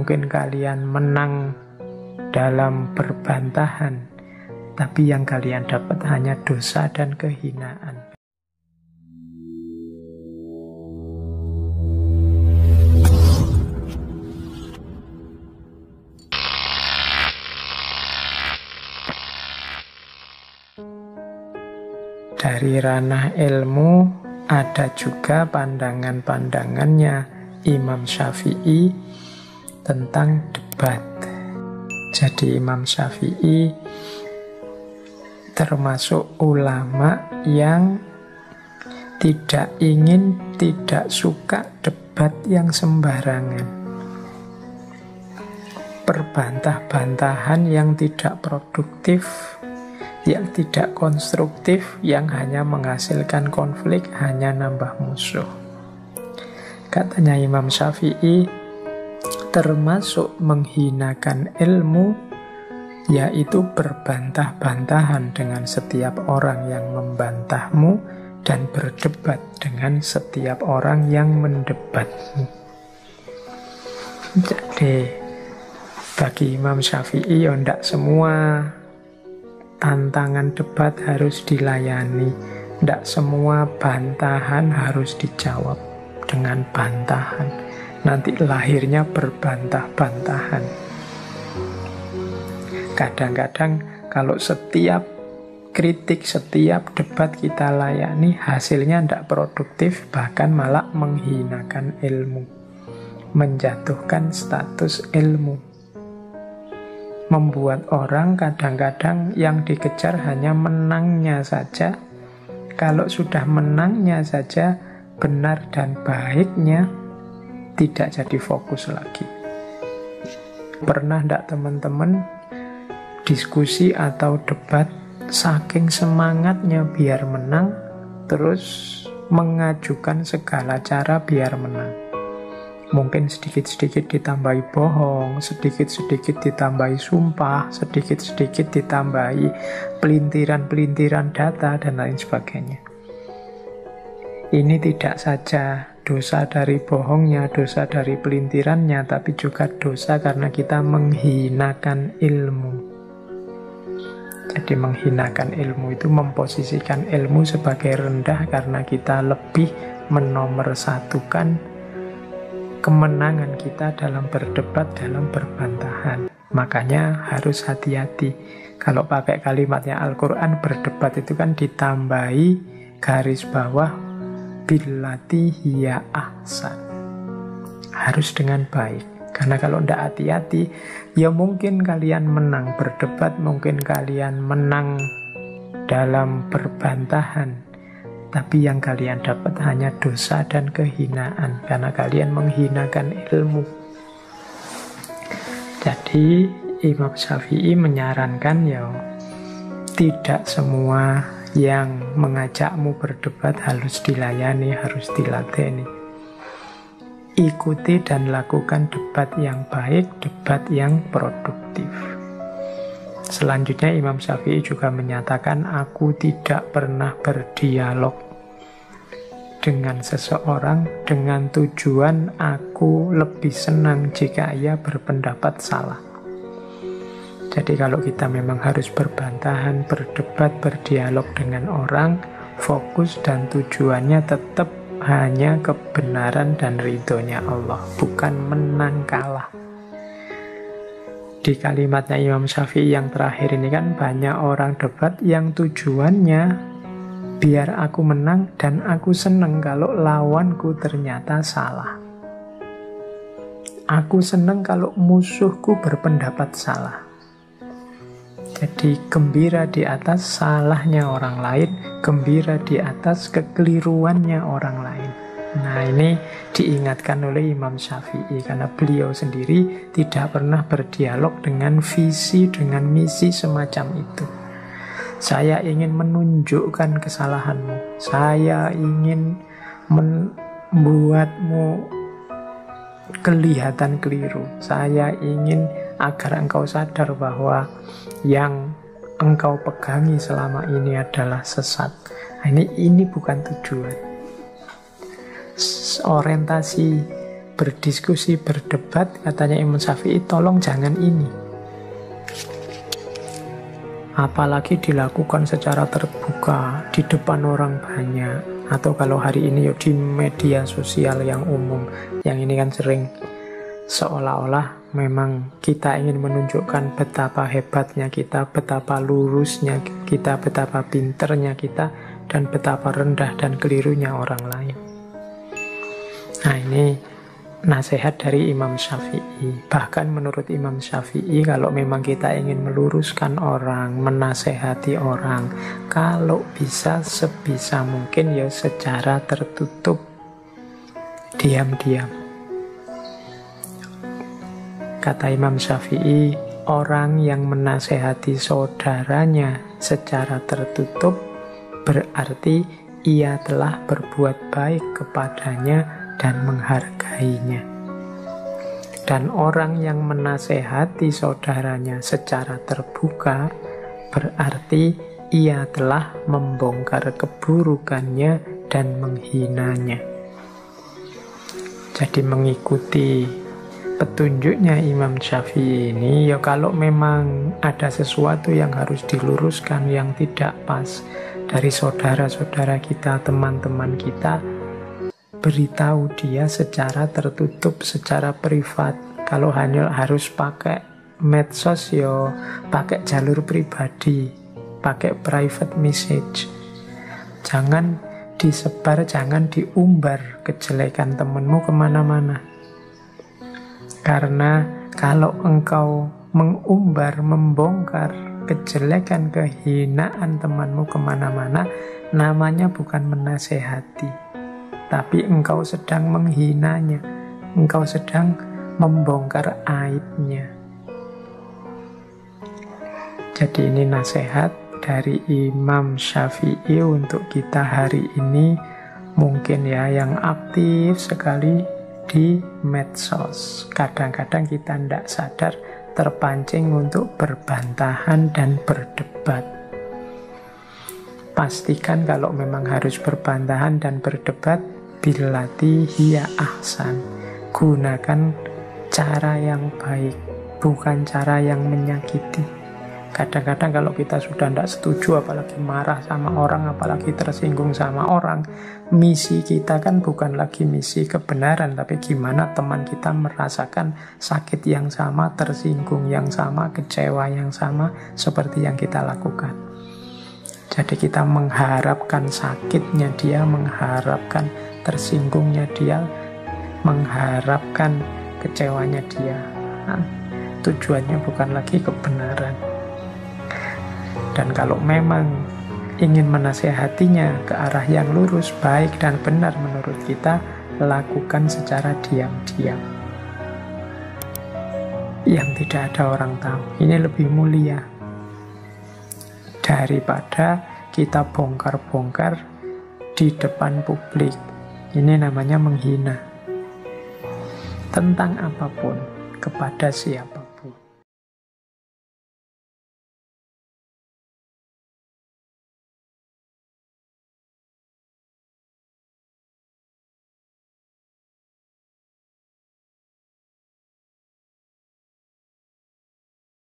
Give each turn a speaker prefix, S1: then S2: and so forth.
S1: mungkin kalian menang dalam perbantahan, tapi yang kalian dapat hanya dosa dan kehinaan. Dari ranah ilmu ada juga pandangan-pandangannya Imam Syafi'i tentang debat. Jadi Imam Syafi'i termasuk ulama yang tidak suka debat yang sembarangan. Perbantah-bantahan yang tidak produktif, yang tidak konstruktif, yang hanya menghasilkan konflik, hanya nambah musuh. Katanya Imam Syafi'i, termasuk menghinakan ilmu, yaitu berbantah-bantahan dengan setiap orang yang membantahmu dan berdebat dengan setiap orang yang mendebatmu. Jadi, bagi Imam Syafi'i, tidak semua tantangan debat harus dilayani. Tidak semua bantahan harus dijawab dengan bantahan. Nanti lahirnya berbantah-bantahan. Kadang-kadang kalau setiap kritik, setiap debat kita layani, hasilnya tidak produktif, bahkan malah menghinakan ilmu, menjatuhkan status ilmu. Membuat orang kadang-kadang yang dikejar hanya menangnya saja. Kalau sudah menangnya saja, benar dan baiknya tidak jadi fokus lagi. Pernah tidak teman-teman diskusi atau debat, saking semangatnya biar menang, terus mengajukan segala cara biar menang? Mungkin sedikit-sedikit ditambahi bohong, sedikit-sedikit ditambahi sumpah, sedikit-sedikit ditambahi pelintiran-pelintiran data, dan lain sebagainya. Ini tidak saja dosa dari bohongnya, dosa dari pelintirannya, tapi juga dosa karena kita menghinakan ilmu. Jadi menghinakan ilmu itu memposisikan ilmu sebagai rendah karena kita lebih menomorsatukan kemenangan kita dalam berdebat, dalam berbantahan. Makanya harus hati-hati. Kalau pakai kalimatnya Al-Quran, berdebat itu kan ditambahi garis bawah billati hiya ahsan. Harus dengan baik. Karena kalau tidak hati-hati, ya mungkin kalian menang berdebat, mungkin kalian menang dalam berbantahan, tapi yang kalian dapat hanya dosa dan kehinaan, karena kalian menghinakan ilmu. Jadi Imam Syafi'i menyarankan, ya tidak semua yang mengajakmu berdebat harus dilayani, harus dilateni. Ikuti dan lakukan debat yang baik, debat yang produktif. Selanjutnya Imam Syafi'i juga menyatakan, aku tidak pernah berdialog dengan seseorang dengan tujuan aku lebih senang jika ia berpendapat salah. Jadi kalau kita memang harus berbantahan, berdebat, berdialog dengan orang, fokus dan tujuannya tetap hanya kebenaran dan ridhonya Allah, bukan menang kalah. Di kalimatnya Imam Syafi'i yang terakhir ini kan banyak orang debat yang tujuannya biar aku menang dan aku seneng kalau lawanku ternyata salah. Aku seneng kalau musuhku berpendapat salah. Jadi gembira di atas salahnya orang lain, gembira di atas kekeliruannya orang lain. Nah, ini diingatkan oleh Imam Syafi'i karena beliau sendiri tidak pernah berdialog dengan visi, dengan misi semacam itu. Saya ingin menunjukkan kesalahanmu, saya ingin membuatmu kelihatan keliru, saya ingin agar engkau sadar bahwa yang engkau pegangi selama ini adalah sesat. Nah, ini bukan tujuan. Orientasi berdiskusi, berdebat, katanya Imam Syafi'i, tolong jangan ini. Apalagi dilakukan secara terbuka di depan orang banyak, atau kalau hari ini di media sosial yang umum. Yang ini kan sering seolah-olah memang kita ingin menunjukkan betapa hebatnya kita, betapa lurusnya kita, betapa pinternya kita, dan betapa rendah dan kelirunya orang lain. Nah, ini nasihat dari Imam Syafi'i. Bahkan menurut Imam Syafi'i, kalau memang kita ingin meluruskan orang, menasehati orang, kalau bisa sebisa mungkin ya secara tertutup, diam-diam. Kata Imam Syafi'i, orang yang menasehati saudaranya secara tertutup berarti ia telah berbuat baik kepadanya dan menghargainya. Dan orang yang menasehati saudaranya secara terbuka berarti ia telah membongkar keburukannya dan menghinanya. Jadi mengikuti petunjuknya Imam Syafi'i ini, ya kalau memang ada sesuatu yang harus diluruskan, yang tidak pas dari saudara-saudara kita, teman-teman kita, beritahu dia secara tertutup, secara privat. Kalau hanya harus pakai medsos, yo pakai jalur pribadi, pakai private message. Jangan disebar, jangan diumbar kejelekan temanmu kemana-mana. Karena kalau engkau mengumbar, membongkar kejelekan, kehinaan temanmu kemana-mana, namanya bukan menasehati, tapi engkau sedang menghinanya, engkau sedang membongkar aibnya. Jadi ini nasihat dari Imam Syafi'i untuk kita hari ini. Mungkin ya yang aktif sekali di medsos. Kadang-kadang kita tidak sadar terpancing untuk berbantahan dan berdebat. Pastikan kalau memang harus berbantahan dan berdebat, billati hiya ahsan. Gunakan cara yang baik, bukan cara yang menyakiti. Kadang-kadang kalau kita sudah tidak setuju, apalagi marah sama orang, apalagi tersinggung sama orang, misi kita kan bukan lagi misi kebenaran, tapi gimana teman kita merasakan sakit yang sama, tersinggung yang sama, kecewa yang sama, seperti yang kita lakukan. Jadi kita mengharapkan sakitnya dia, mengharapkan tersinggungnya dia, mengharapkan kecewanya dia. Nah, tujuannya bukan lagi kebenaran. Dan kalau memang ingin menasehatinya ke arah yang lurus, baik dan benar menurut kita, lakukan secara diam-diam, yang tidak ada orang tahu. Ini lebih mulia daripada kita bongkar-bongkar di depan publik. Ini namanya menghina tentang apapun, kepada siapa.